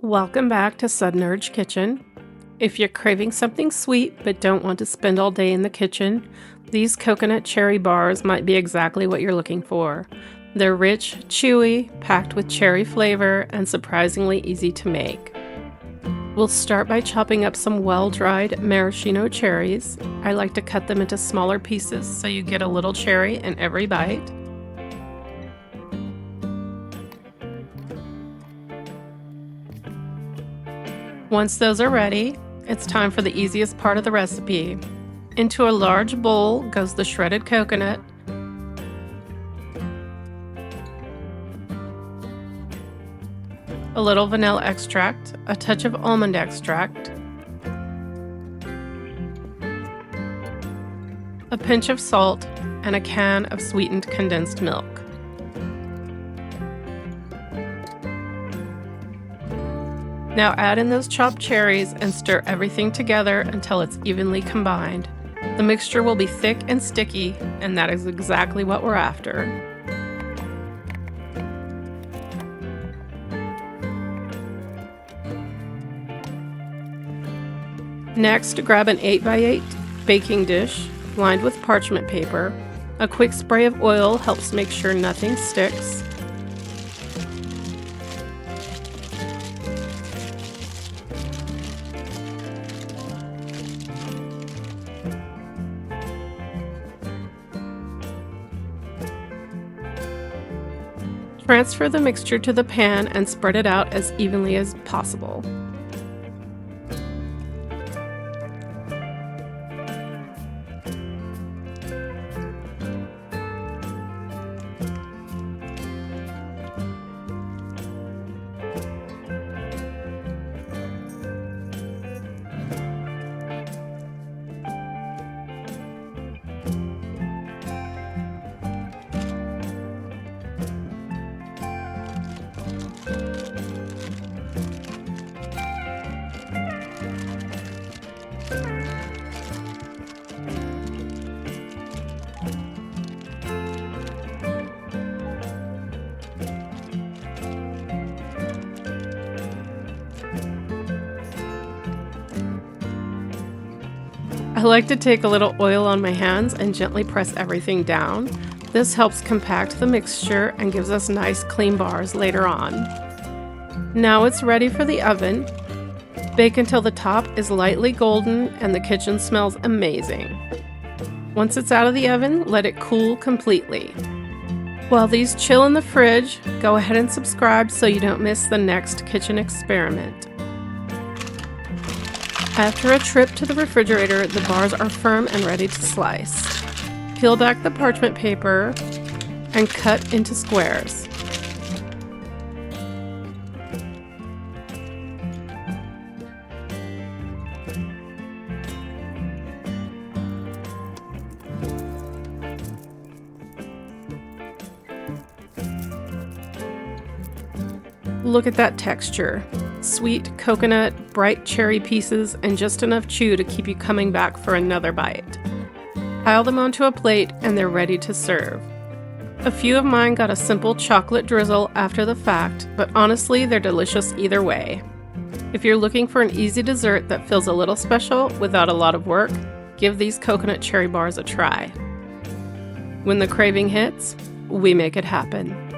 Welcome back to Sudden Urge Kitchen. If you're craving something sweet but don't want to spend all day in the kitchen, these coconut cherry bars might be exactly what you're looking for. They're rich, chewy, packed with cherry flavor, and surprisingly easy to make. We'll start by chopping up some well-dried maraschino cherries. I like to cut them into smaller pieces so you get a little cherry in every bite. Once those are ready, it's time for the easiest part of the recipe. Into a large bowl goes the shredded coconut, a little vanilla extract, a touch of almond extract, a pinch of salt, and a can of sweetened condensed milk. Now add in those chopped cherries and stir everything together until it's evenly combined. The mixture will be thick and sticky, and that is exactly what we're after. Next, grab an 8x8 baking dish lined with parchment paper. A quick spray of oil helps make sure nothing sticks. Transfer the mixture to the pan and spread it out as evenly as possible. I like to take a little oil on my hands and gently press everything down. This helps compact the mixture and gives us nice clean bars later on. Now it's ready for the oven. Bake until the top is lightly golden and the kitchen smells amazing. Once it's out of the oven, let it cool completely. While these chill in the fridge, go ahead and subscribe so you don't miss the next kitchen experiment. After a trip to the refrigerator, the bars are firm and ready to slice. Peel back the parchment paper and cut into squares. Look at that texture. Sweet coconut, bright cherry pieces, and just enough chew to keep you coming back for another bite. Pile them onto a plate and they're ready to serve. A few of mine got a simple chocolate drizzle after the fact, but honestly, they're delicious either way. If you're looking for an easy dessert that feels a little special without a lot of work, give these coconut cherry bars a try. When the craving hits, we make it happen.